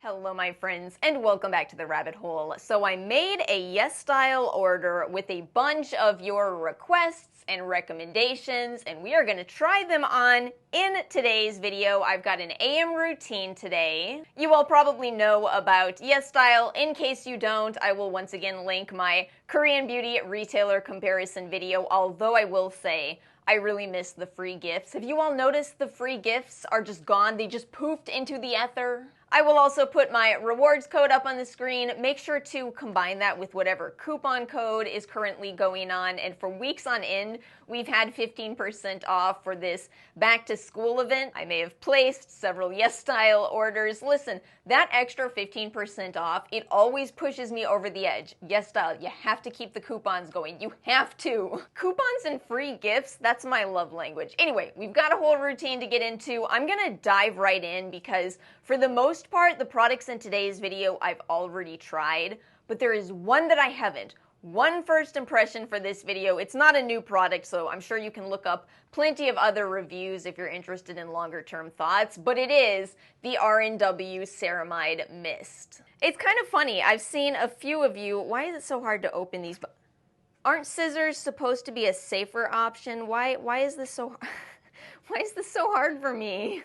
Hello my friends, and welcome back to the rabbit hole. So I made a Yesstyle order with a bunch of your requests and recommendations, and we are going to try them on in today's video. I've got an AM routine today. You all probably know about Yesstyle. In case you don't, I will once again link my Korean beauty retailer comparison video, although I will say I really miss the free gifts. Have you all noticed the free gifts are just gone? They just poofed into the ether. I will also put my rewards code up on the screen. Make sure to combine that with whatever coupon code is currently going on. And for weeks on end, we've had 15% off for this back to school event. I may have placed several Yesstyle orders. Listen, that extra 15% off, it always pushes me over the edge. Yesstyle, you have to keep the coupons going. You have to. Coupons and free gifts, that's my love language. Anyway, we've got a whole routine to get into. I'm gonna dive right in because for the most part, the products in today's video I've already tried, but there is one that I haven't. One first impression for this video. It's not a new product, so I'm sure you can look up plenty of other reviews if you're interested in longer term thoughts, but it is the RNW Ceramide Mist. It's kind of funny. I've seen a few of you, why is it so hard to open these? Aren't scissors supposed to be a safer option? Why is this so why is this so hard for me?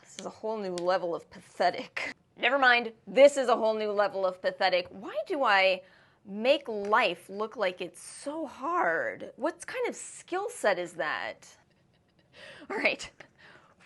This is a whole new level of pathetic. Never mind, this is a whole new level of pathetic. Why do I make life look like it's so hard? What kind of skill set is that? All right,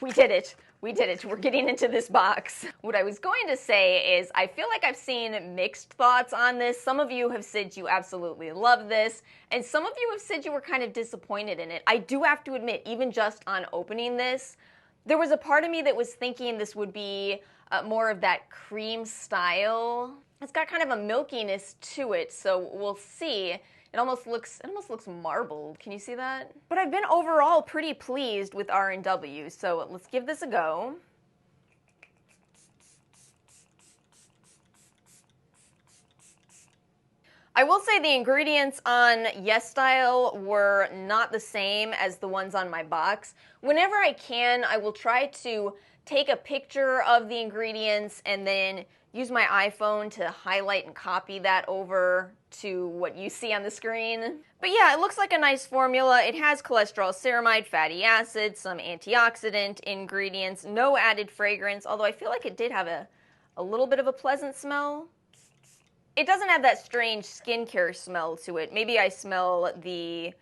we did it. We did it. We're getting into this box. What I was going to say is I feel like I've seen mixed thoughts on this. Some of you have said you absolutely love this, and some of you have said you were kind of disappointed in it. I do have to admit, even just on opening this, there was a part of me that was thinking this would be more of that cream style. It's got kind of a milkiness to it, so we'll see. It almost looks marbled. Can you see that? But I've been overall pretty pleased with RNW, so let's give this a go. I will say the ingredients on Yesstyle were not the same as the ones on my box. Whenever I can, I will try to take a picture of the ingredients and then use my iPhone to highlight and copy that over to what you see on the screen. But yeah, it looks like a nice formula. It has cholesterol, ceramide, fatty acids, some antioxidant ingredients, no added fragrance, although I feel like it did have a little bit of a pleasant smell. It doesn't have that strange skincare smell to it. Maybe I smell the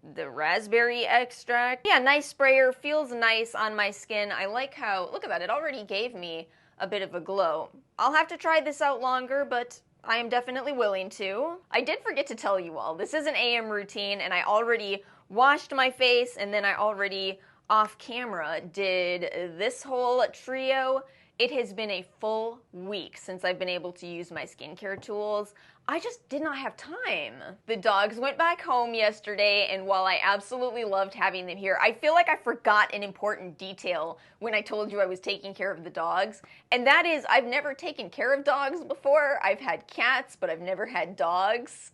raspberry extract. Yeah, nice sprayer, feels nice on my skin. I like how, look at that, it already gave me a bit of a glow. I'll have to try this out longer, but I am definitely willing to. I did forget to tell you all, this is an AM routine, and I already washed my face, and then I already, off camera, did this whole trio. It has been a full week since I've been able to use my skincare tools. I just did not have time. The dogs went back home yesterday, and while I absolutely loved having them here, I feel like I forgot an important detail when I told you I was taking care of the dogs, and that is I've never taken care of dogs before. I've had cats, but I've never had dogs.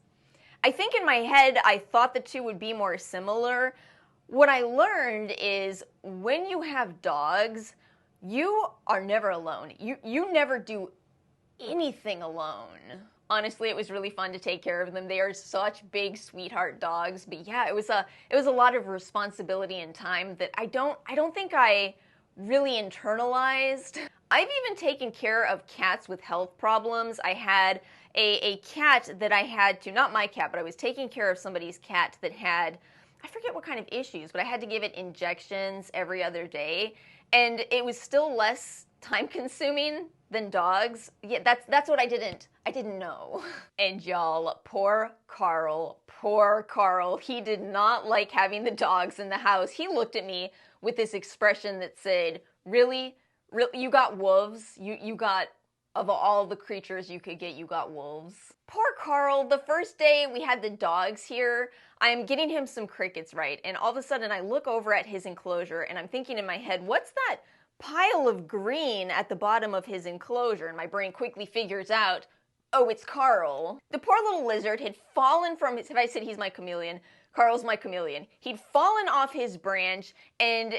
I think in my head I thought the two would be more similar. What I learned is when you have dogs, you are never alone. You never do anything alone. Honestly, it was really fun to take care of them. They are such big sweetheart dogs. But yeah, it was a lot of responsibility and time that I don't think I really internalized. I've even taken care of cats with health problems. I had a cat that I had to, not my cat, but I was taking care of somebody's cat that had, I forget what kind of issues, but I had to give it injections every other day. And it was still less time-consuming than dogs. Yeah, that's what I didn't know. And y'all, poor Carl, he did not like having the dogs in the house. He looked at me with this expression that said, really, you got wolves? You got, of all the creatures you could get, you got wolves? Poor Carl, the first day we had the dogs here, I'm getting him some crickets right, and all of a sudden I look over at his enclosure and I'm thinking in my head, what's that pile of green at the bottom of his enclosure? And my brain quickly figures out, oh, it's Carl. The poor little lizard had fallen from his, if I said he's my chameleon, Carl's my chameleon. He'd fallen off his branch, and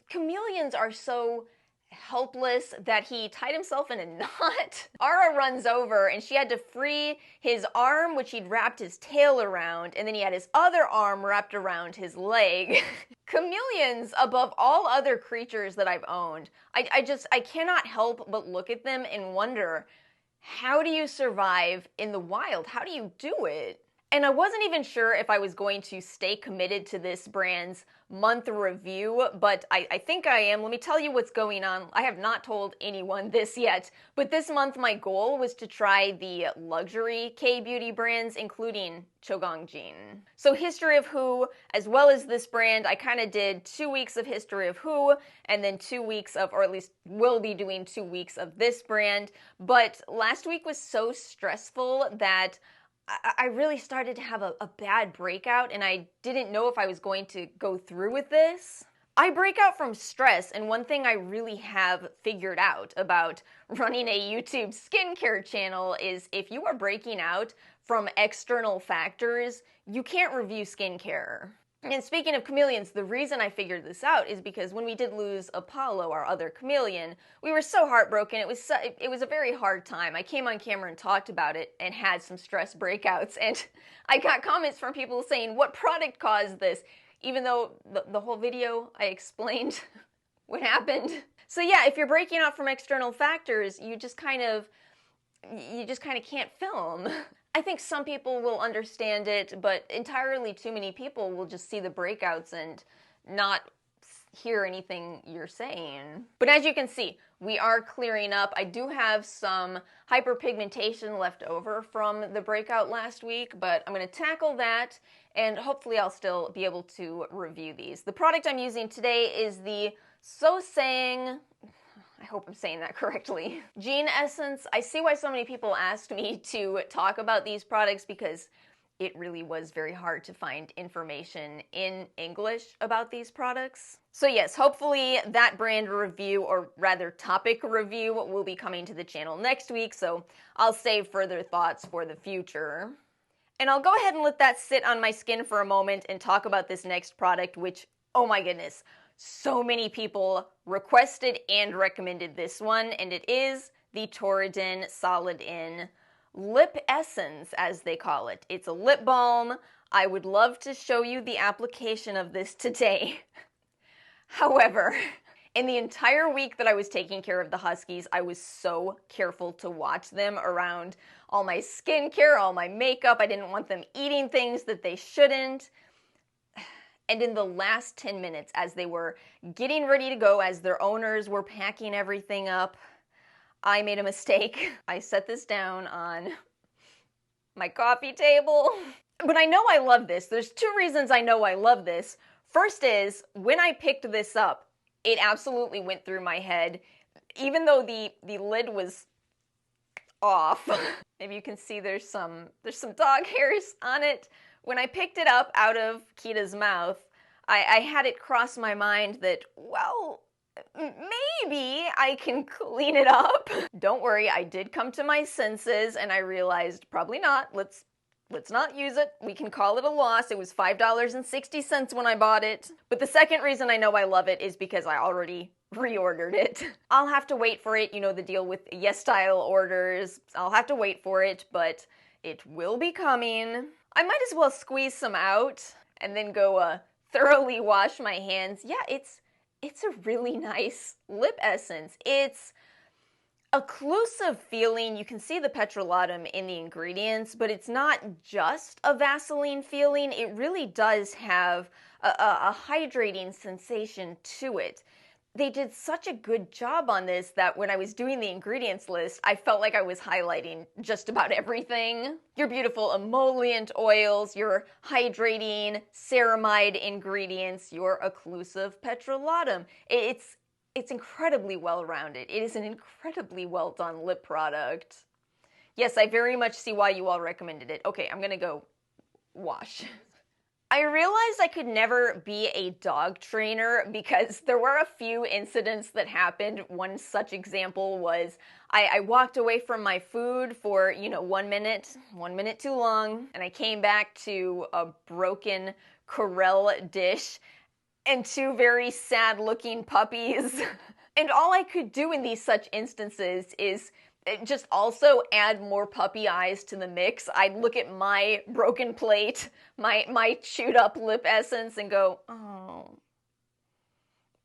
chameleons are so helpless that he tied himself in a knot. Ara runs over and she had to free his arm, which he'd wrapped his tail around, and then he had his other arm wrapped around his leg. Chameleons, above all other creatures that I've owned, I cannot help but look at them and wonder, how do you survive in the wild? How do you do it? And I wasn't even sure if I was going to stay committed to this brand's month review, but I think I am. Let me tell you what's going on. I have not told anyone this yet, but this month my goal was to try the luxury Kbeauty brands, including Chogongjin. So History of Who, as well as this brand, I kind of did 2 weeks of History of Who, and then 2 weeks of, or at least will be doing 2 weeks of this brand, but last week was so stressful that I really started to have a bad breakout, and I didn't know if I was going to go through with this. I break out from stress, and one thing I really have figured out about running a YouTube skincare channel is if you are breaking out from external factors, you can't review skincare. And speaking of chameleons, the reason I figured this out is because when we did lose Apollo, our other chameleon, we were so heartbroken. It was a very hard time. I came on camera and talked about it and had some stress breakouts, and I got comments from people saying, what product caused this? Even though the whole video I explained what happened. So yeah, if you're breaking out from external factors, you just kind of can't film. I think some people will understand it, but entirely too many people will just see the breakouts and not hear anything you're saying. But as you can see, we are clearing up. I do have some hyperpigmentation left over from the breakout last week, but I'm going to tackle that, and hopefully I'll still be able to review these. The product I'm using today is the Sosaeng, I hope I'm saying that correctly, Gene Essence. I see why so many people asked me to talk about these products because it really was very hard to find information in English about these products. So yes, hopefully that brand review, or rather topic review, will be coming to the channel next week, so I'll save further thoughts for the future. And I'll go ahead and let that sit on my skin for a moment and talk about this next product, which, oh my goodness, so many people requested and recommended this one, and it is the Torriden Solid-In Lip Essence, as they call it. It's a lip balm. I would love to show you the application of this today. However, in the entire week that I was taking care of the Huskies, I was so careful to watch them around all my skincare, all my makeup. I didn't want them eating things that they shouldn't. And in the last 10 minutes, as they were getting ready to go, as their owners were packing everything up, I made a mistake. I set this down on my coffee table. But I know I love this. There's 2 reasons I know I love this. First is, when I picked this up, it absolutely went through my head. Even though the lid was off. Maybe you can see there's some dog hairs on it. When I picked it up out of Kita's mouth, I had it cross my mind that, well, maybe I can clean it up. Don't worry, I did come to my senses and I realized probably not. Let's not use it. We can call it a loss. It was $5.60 when I bought it. But the second reason I know I love it is because I already reordered it. I'll have to wait for it. You know the deal with Yesstyle orders. I'll have to wait for it, but it will be coming. I might as well squeeze some out and then go thoroughly wash my hands. Yeah, it's a really nice lip essence. It's occlusive feeling. You can see the petrolatum in the ingredients, but it's not just a Vaseline feeling. It really does have a hydrating sensation to it. They did such a good job on this that when I was doing the ingredients list, I felt like I was highlighting just about everything. Your beautiful emollient oils, your hydrating ceramide ingredients, your occlusive petrolatum. It's incredibly well-rounded. It is an incredibly well-done lip product. Yes, I very much see why you all recommended it. Okay, I'm gonna go wash. I realized I could never be a dog trainer because there were a few incidents that happened. One such example was I walked away from my food for, 1 minute too long, and I came back to a broken Corelle dish and 2 very sad looking puppies And all I could do in these such instances is just also add more puppy eyes to the mix. I'd look at my broken plate, my chewed up lip essence, and go, oh,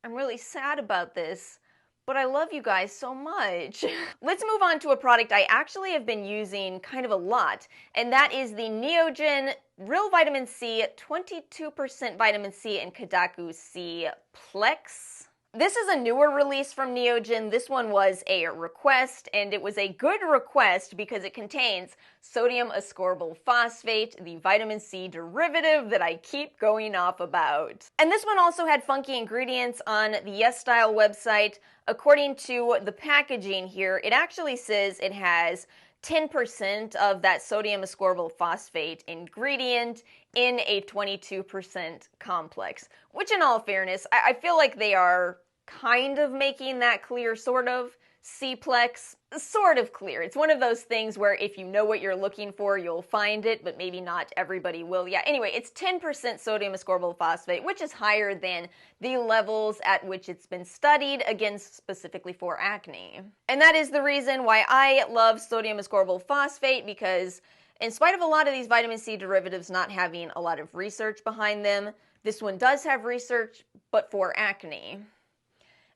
I'm really sad about this, but I love you guys so much. Let's move on to a product I actually have been using kind of a lot, and that is the Neogen Real Vitamin C, 22% Vitamin C and Kbeauty C Plex. This is a newer release from Neogen. This one was a request, and it was a good request because it contains sodium ascorbyl phosphate, the vitamin C derivative that I keep going off about. And this one also had funky ingredients on the Yesstyle website. According to the packaging here, it actually says it has 10% of that sodium ascorbyl phosphate ingredient in a 22% complex, which in all fairness, I feel like they are kind of making that clear, sort of. C-Plex, sort of clear. It's one of those things where if you know what you're looking for, you'll find it, but maybe not everybody will. Yeah, anyway, it's 10% sodium ascorbyl phosphate, which is higher than the levels at which it's been studied, again, specifically for acne. And that is the reason why I love sodium ascorbyl phosphate, because in spite of a lot of these vitamin C derivatives not having a lot of research behind them, this one does have research, but for acne.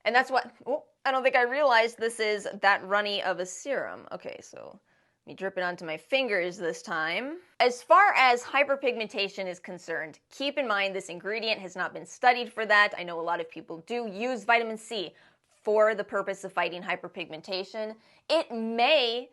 And that's what, oh, I don't think I realized this is that runny of a serum. Okay, so let me drip it onto my fingers this time. As far as hyperpigmentation is concerned, keep in mind this ingredient has not been studied for that. I know a lot of people do use vitamin C for the purpose of fighting hyperpigmentation. It may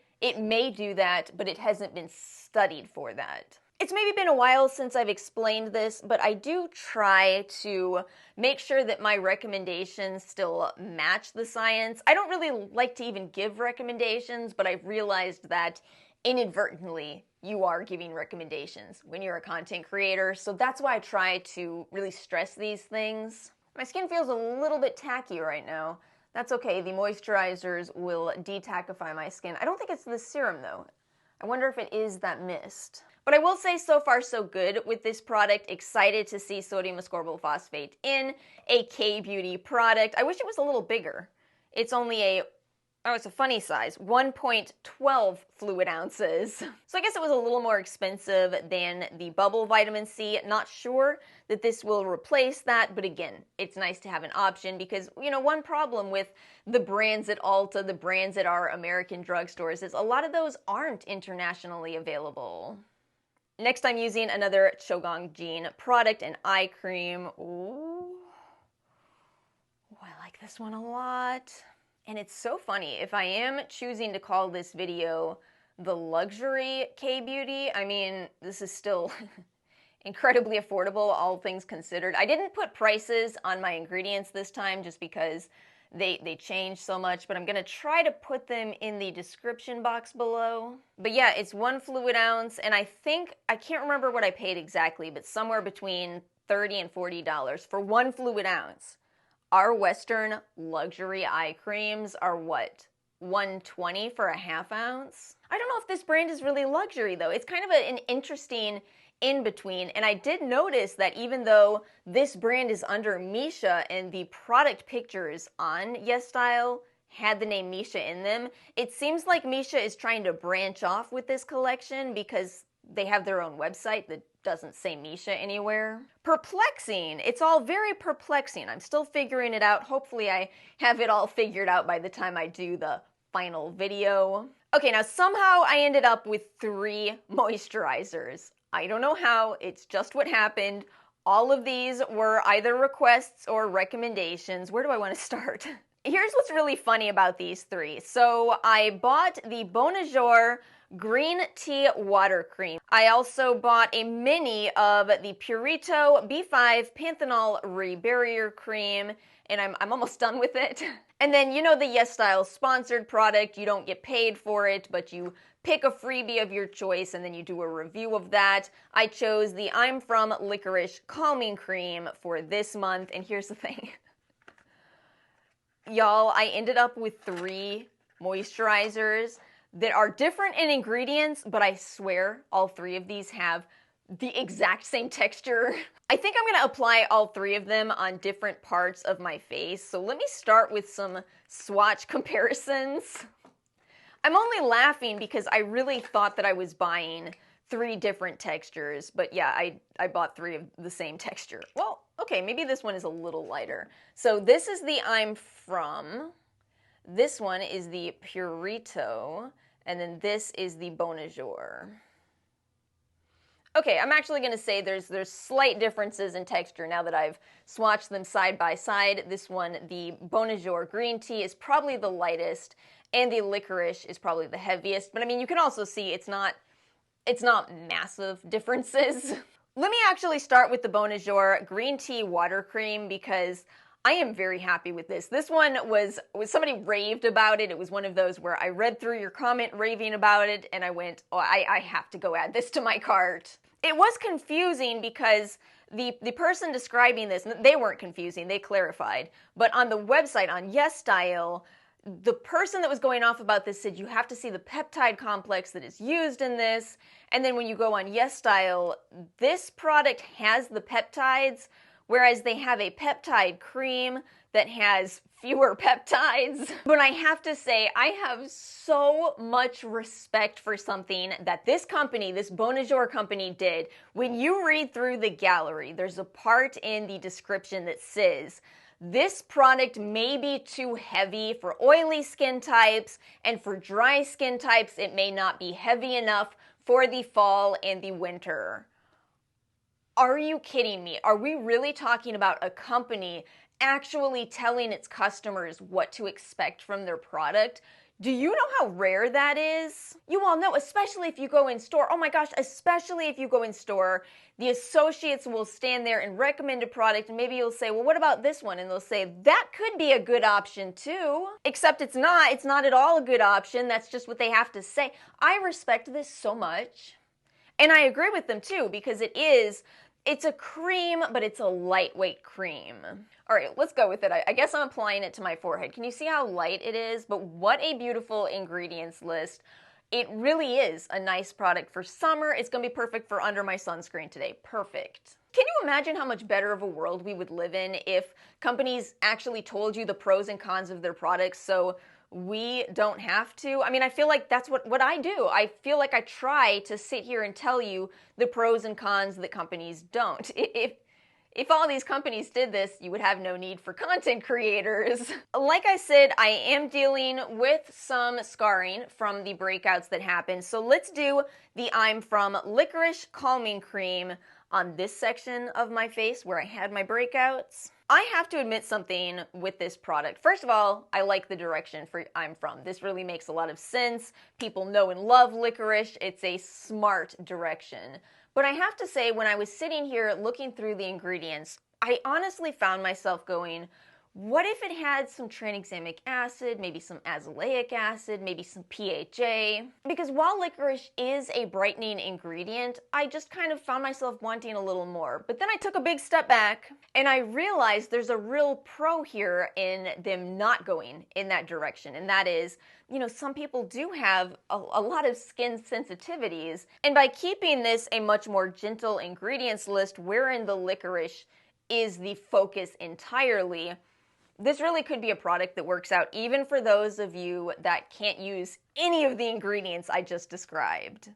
do that, but it hasn't been studied for that. It's maybe been a while since I've explained this, but I do try to make sure that my recommendations still match the science. I don't really like to even give recommendations, but I've realized that inadvertently you are giving recommendations when you're a content creator, so that's why I try to really stress these things. My skin feels a little bit tacky right now. That's okay, the moisturizers will detackify my skin. I don't think it's the serum though. I wonder if it is that mist. But I will say so far so good with this product. Excited to see sodium ascorbyl phosphate in a Kbeauty product. I wish it was a little bigger. It's only it's a funny size, 1.12 fluid ounces. So I guess it was a little more expensive than the Bubble Vitamin C. Not sure that this will replace that, but again, it's nice to have an option because, you know, one problem with the brands at Ulta, the brands at our American drugstores is a lot of those aren't internationally available. Next, I'm using another Chogongjin product, an eye cream. Ooh, I like this one a lot. And it's so funny, if I am choosing to call this video the luxury Kbeauty, I mean, this is still incredibly affordable, all things considered. I didn't put prices on my ingredients this time just because they change so much, but I'm gonna try to put them in the description box below. But yeah, it's 1 fluid ounce, and I think, I can't remember what I paid exactly, but somewhere between $30 and $40 for 1 fluid ounce. Our Western luxury eye creams are what, $120 for a ½ ounce? I don't know if this brand is really luxury though. It's kind of an interesting in between, and I did notice that even though this brand is under Missha and the product pictures on Yesstyle had the name Missha in them, it seems like Missha is trying to branch off with this collection because they have their own website that doesn't say Missha anywhere. Perplexing. It's all very perplexing. I'm still figuring it out. Hopefully I have it all figured out by the time I do the final video. Okay, now somehow I ended up with 3 moisturizers. I don't know how, it's just what happened. All of these were either requests or recommendations. Where do I want to start? Here's what's really funny about these 3. So I bought the Bonjour Green Tea Water Cream. I also bought a mini of the Purito B5 Panthenol Rebarrier Cream, and I'm almost done with it. And then, you know, the Yesstyle sponsored product, you don't get paid for it, but you pick a freebie of your choice and then you do a review of that. I chose the I'm From Licorice Calming Cream for this month, and here's the thing. Y'all, I ended up with 3 moisturizers that are different in ingredients, but I swear all 3 of these have the exact same texture. I think I'm gonna apply all three of them on different parts of my face. So let me start with some swatch comparisons. I'm only laughing because I really thought that I was buying three different textures, but yeah, I bought three of the same texture. Well, okay, maybe this one is a little lighter. So this is the I'm From, this one is the Purito, and then this is the Bonjour. Okay, I'm actually going to say there's slight differences in texture now that I've swatched them side by side. This one, the Bonjour green tea, is probably the lightest, and the Licorice is probably the heaviest. But I mean, you can also see it's not massive differences. Let me actually start with the Bonjour green tea water cream because I am very happy with this. This one was somebody raved about it. It was one of those where I read through your comment raving about it and I went, oh, I have to go add this to my cart. It was confusing because the person describing this, they weren't confusing, they clarified. But on the website, on Yesstyle, the person that was going off about this said you have to see the peptide complex that is used in this. And then when you go on Yesstyle, this product has the peptides, whereas they have a peptide cream that has fewer peptides. But I have to say, I have so much respect for something that this company, this Bonjour company did. When you read through the gallery, there's a part in the description that says, this product may be too heavy for oily skin types, and for dry skin types, it may not be heavy enough for the fall and the winter. Are you kidding me? Are we really talking about a company actually telling its customers what to expect from their product? Do you know how rare that is? You all know, especially if you go in store. Oh my gosh, especially if you go in store, the associates will stand there and recommend a product, and maybe you'll say, well, what about this one? And they'll say, that could be a good option too. Except it's not. It's not at all a good option. That's just what they have to say. I respect this so much. And I agree with them too, because it's a cream, but it's a lightweight cream. All right, let's go with it. I guess I'm applying it to my forehead. Can you see how light it is? But what a beautiful ingredients list. It really is a nice product for summer. It's gonna be perfect for under my sunscreen today. Perfect. Can you imagine how much better of a world we would live in if companies actually told you the pros and cons of their products so we don't have to? I mean, I feel like that's what I do. I feel like I try to sit here and tell you the pros and cons that companies don't. If all these companies did this, you would have no need for content creators. Like I said, I am dealing with some scarring from the breakouts that happened. So let's do the I'm From Licorice Calming Cream on this section of my face where I had my breakouts. I have to admit something with this product. First of all, I like the direction for I'm From. This really makes a lot of sense. People know and love licorice. It's a smart direction. But I have to say, when I was sitting here looking through the ingredients, I honestly found myself going, what if it had some tranexamic acid, maybe some azelaic acid, maybe some PHA? Because while licorice is a brightening ingredient, I just kind of found myself wanting a little more. But then I took a big step back and I realized there's a real pro here in them not going in that direction. And that is, you know, some people do have a lot of skin sensitivities. And by keeping this a much more gentle ingredients list wherein the licorice is the focus entirely, this really could be a product that works out even for those of you that can't use any of the ingredients I just described.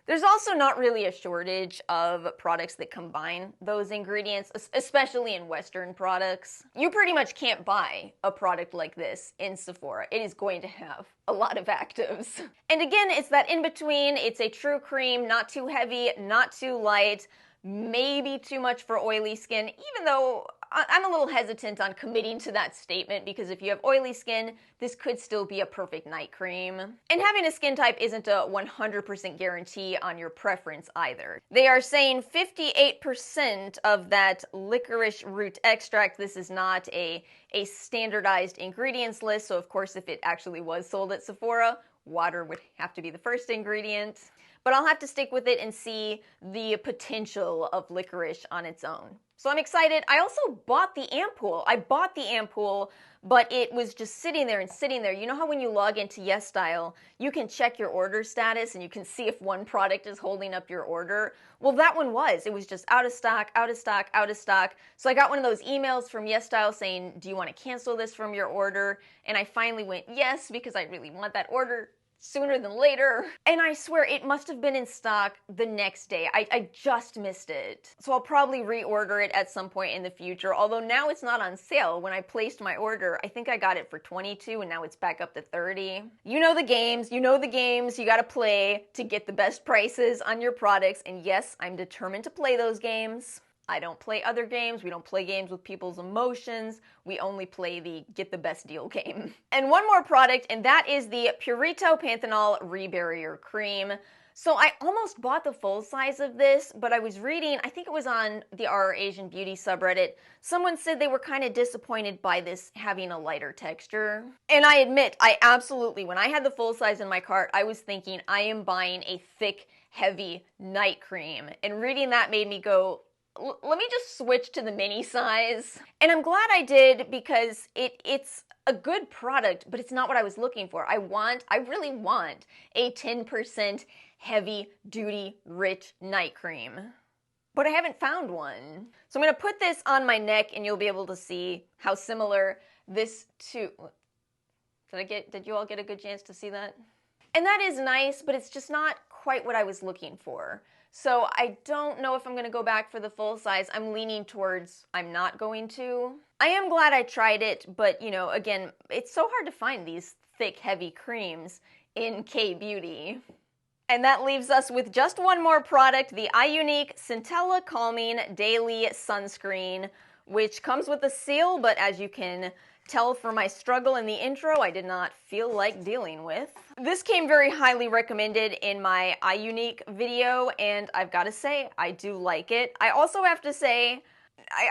There's also not really a shortage of products that combine those ingredients, especially in Western products. You pretty much can't buy a product like this in Sephora. It is going to have a lot of actives. And again, it's that in-between. It's a true cream, not too heavy, not too light, maybe too much for oily skin, even though I'm a little hesitant on committing to that statement because if you have oily skin, this could still be a perfect night cream. And having a skin type isn't a 100% guarantee on your preference either. They are saying 58% of that licorice root extract. This is not a standardized ingredients list, so of course if it actually was sold at Sephora, water would have to be the first ingredient. but I'll have to stick with it and see the potential of Licorice on its own. So I'm excited. I also bought the ampoule. I bought the ampoule, but it was just sitting there and sitting there. You know how when you log into Yesstyle, you can check your order status and you can see if one product is holding up your order? Well, that one was. It was just out of stock, out of stock, out of stock. So I got one of those emails from Yesstyle saying, do you want to cancel this from your order? And I finally went yes, because I really want that order sooner than later. And I swear it must have been in stock the next day. I just missed it. So I'll probably reorder it at some point in the future, although now it's not on sale. When I placed my order, I think I got it for $22 and now it's back up to $30. You know the games, you gotta play to get the best prices on your products, and yes, I'm determined to play those games. I don't play other games. We don't play games with people's emotions. We only play the get the best deal game. And one more product, and that is the Purito Panthenol Rebarrier Cream. So I almost bought the full size of this, but I was reading, I think it was on the Our Asian Beauty subreddit, someone said they were kind of disappointed by this having a lighter texture. And I admit, I absolutely, when I had the full size in my cart, I was thinking I am buying a thick, heavy night cream. And reading that made me go, let me just switch to the mini size. And I'm glad I did, because it's a good product, but it's not what I was looking for. I really want a 10% heavy duty rich night cream, but I haven't found one. So I'm gonna put this on my neck and you'll be able to see how similar this to, did you all get a good chance to see that? And that is nice, but it's just not quite what I was looking for. So I don't know if I'm going to go back for the full size. I'm leaning towards I'm not going to. I am glad I tried it, but you know, again, it's so hard to find these thick, heavy creams in Kbeauty. And that leaves us with just one more product, the IUNIK Centella Calming Daily Sunscreen, which comes with a seal, but as you can tell from my struggle in the intro, I did not feel like dealing with. This came very highly recommended in my IUNIK video, and I've got to say, I do like it. I also have to say,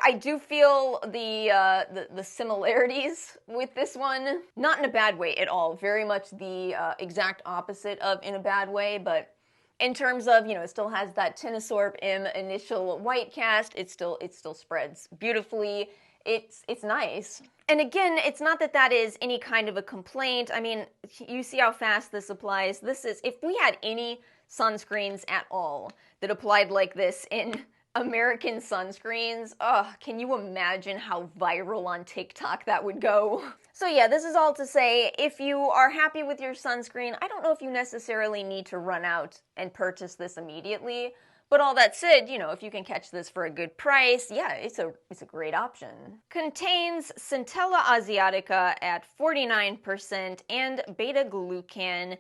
I do feel the similarities with this one. Not in a bad way at all. Very much the exact opposite of in a bad way, but in terms of, you know, it still has that Tinosorb M initial white cast. It still spreads beautifully. It's nice. And again, it's not that that is any kind of a complaint. I mean, you see how fast this applies. This is, if we had any sunscreens at all that applied like this in American sunscreens, can you imagine how viral on TikTok that would go? So yeah, this is all to say, if you are happy with your sunscreen, I don't know if you necessarily need to run out and purchase this immediately. But all that said, you know, if you can catch this for a good price, yeah, it's a great option. Contains Centella asiatica at 49% and beta-glucan.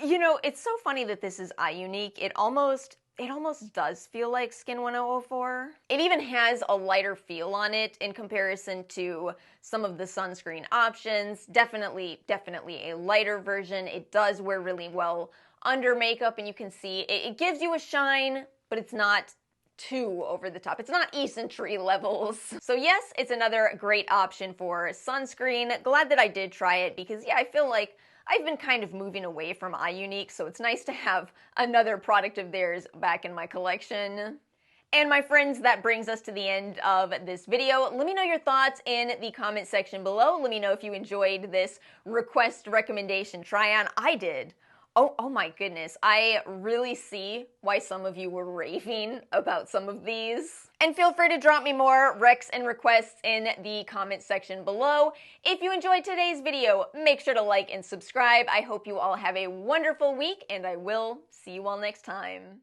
You know, it's so funny that this is IUNIK. It almost does feel like Skin 1004. It even has a lighter feel on it in comparison to some of the sunscreen options. Definitely a lighter version. It does wear really well under makeup, and you can see it gives you a shine, but it's not too over the top. It's not eccentricity levels. So yes, it's another great option for sunscreen. Glad that I did try it, because yeah, I feel like I've been kind of moving away from IUNIK, so it's nice to have another product of theirs back in my collection. And my friends, that brings us to the end of this video. Let me know your thoughts in the comment section below. Let me know if you enjoyed this request recommendation try-on. I did. Oh my goodness, I really see why some of you were raving about some of these. And feel free to drop me more recs and requests in the comment section below. If you enjoyed today's video, make sure to like and subscribe. I hope you all have a wonderful week, and I will see you all next time.